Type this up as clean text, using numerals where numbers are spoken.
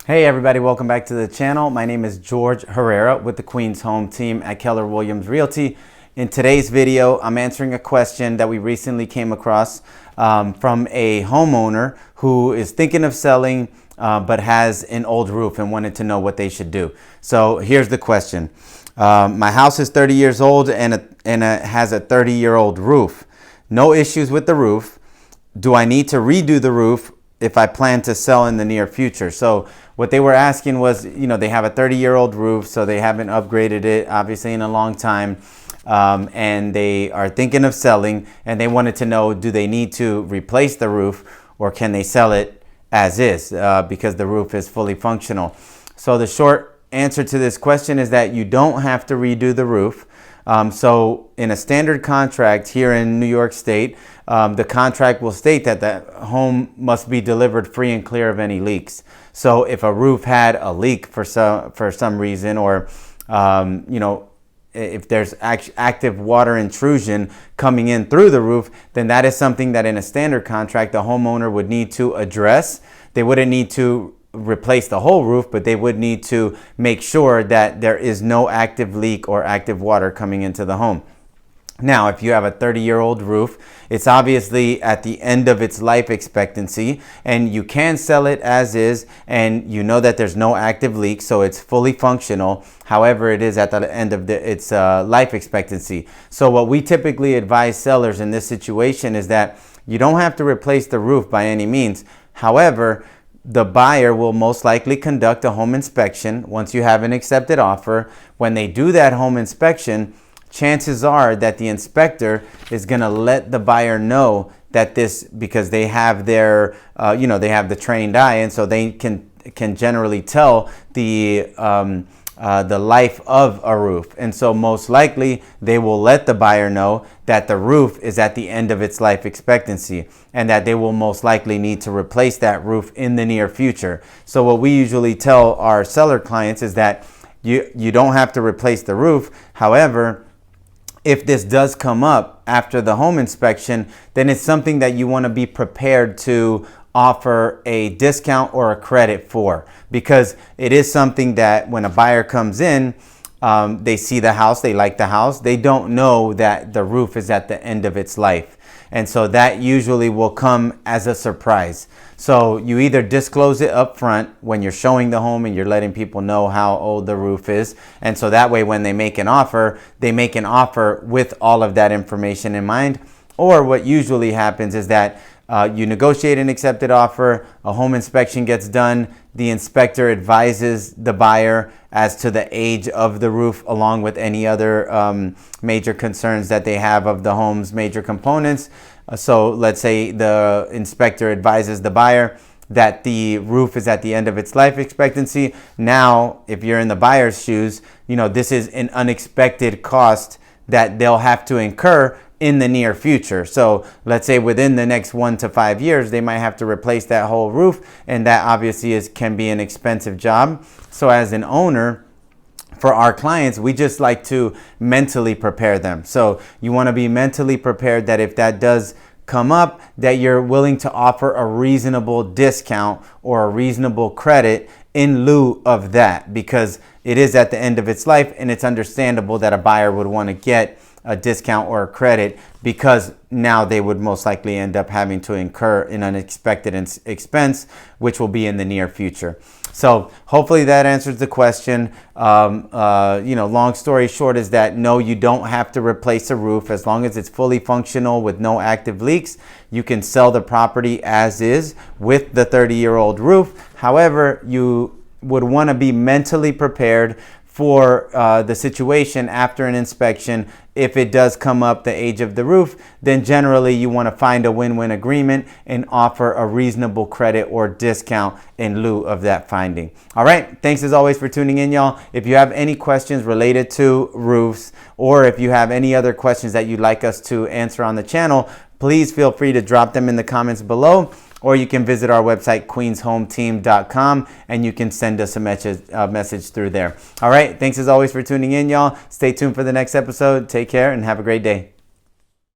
Hey everybody, welcome back to the channel. My name is George Herrera with the Queens Home team at Keller Williams Realty. In today's video, I'm answering a question that we recently came across from a homeowner who is thinking of selling but has an old roof and wanted to know what they should do. So here's the question. My house is 30 years old and it has a 30-year-old roof. No issues with the roof. Do I need to redo the roof if I plan to sell in the near future? So what they were asking was, they have a 30-year-old roof, so they haven't upgraded it obviously in a long time, and they are thinking of selling, and they wanted to know, do they need to replace the roof or can they sell it as is because the roof is fully functional? So the short answer to this question is that you don't have to redo the roof. So in a standard contract here in New York State, the contract will state that the home must be delivered free and clear of any leaks. So if a roof had a leak for some reason, or if there's active water intrusion coming in through the roof, then that is something that in a standard contract the homeowner would need to address. They wouldn't need to replace the whole roof, but they would need to make sure that there is no active leak or active water coming into the home. Now, if you have a 30-year-old roof, it's obviously at the end of its life expectancy, and you can sell it as is, and you know that there's no active leak, so it's fully functional. However, it is at the end of its life expectancy. So what we typically advise sellers in this situation is that you don't have to replace the roof by any means. However, the buyer will most likely conduct a home inspection once you have an accepted offer. When they do that home inspection, chances are that the inspector is going to let the buyer know that because they have their, they have the trained eye, and so they can generally tell the life of a roof. And so most likely they will let the buyer know that the roof is at the end of its life expectancy and that they will most likely need to replace that roof in the near future. So what we usually tell our seller clients is that you don't have to replace the roof. However, if this does come up after the home inspection, then it's something that you want to be prepared to offer a discount or a credit for, because it is something that when a buyer comes in, they see the house, they like the house, they don't know that the roof is at the end of its life. And so that usually will come as a surprise. So you either disclose it up front when you're showing the home and you're letting people know how old the roof is. And so that way when they make an offer, they make an offer with all of that information in mind. Or what usually happens is that you negotiate an accepted offer, a home inspection gets done, the inspector advises the buyer as to the age of the roof along with any other major concerns that they have of the home's major components. So let's say the inspector advises the buyer that the roof is at the end of its life expectancy. Now, if you're in the buyer's shoes, this is an unexpected cost that they'll have to incur in the near future. So let's say within the next 1 to 5 years, they might have to replace that whole roof, and that obviously can be an expensive job. So as an owner, for our clients, we just like to mentally prepare them. So you want to be mentally prepared that if that does come up, that you're willing to offer a reasonable discount or a reasonable credit in lieu of that, because it is at the end of its life, and it's understandable that a buyer would want to get a discount or a credit because now they would most likely end up having to incur an unexpected expense, which will be in the near future. So hopefully that answers the question. Long story short is that no, you don't have to replace a roof. As long as it's fully functional with no active leaks, you can sell the property as is with the 30-year-old roof. However, you would want to be mentally prepared for the situation after an inspection. If it does come up the age of the roof, then generally you want to find a win-win agreement and offer a reasonable credit or discount in lieu of that finding. All right, thanks as always for tuning in, y'all. If you have any questions related to roofs, or if you have any other questions that you'd like us to answer on the channel, please feel free to drop them in the comments below. Or you can visit our website, queenshometeam.com, and you can send us a message through there. All right, thanks as always for tuning in, y'all. Stay tuned for the next episode. Take care and have a great day.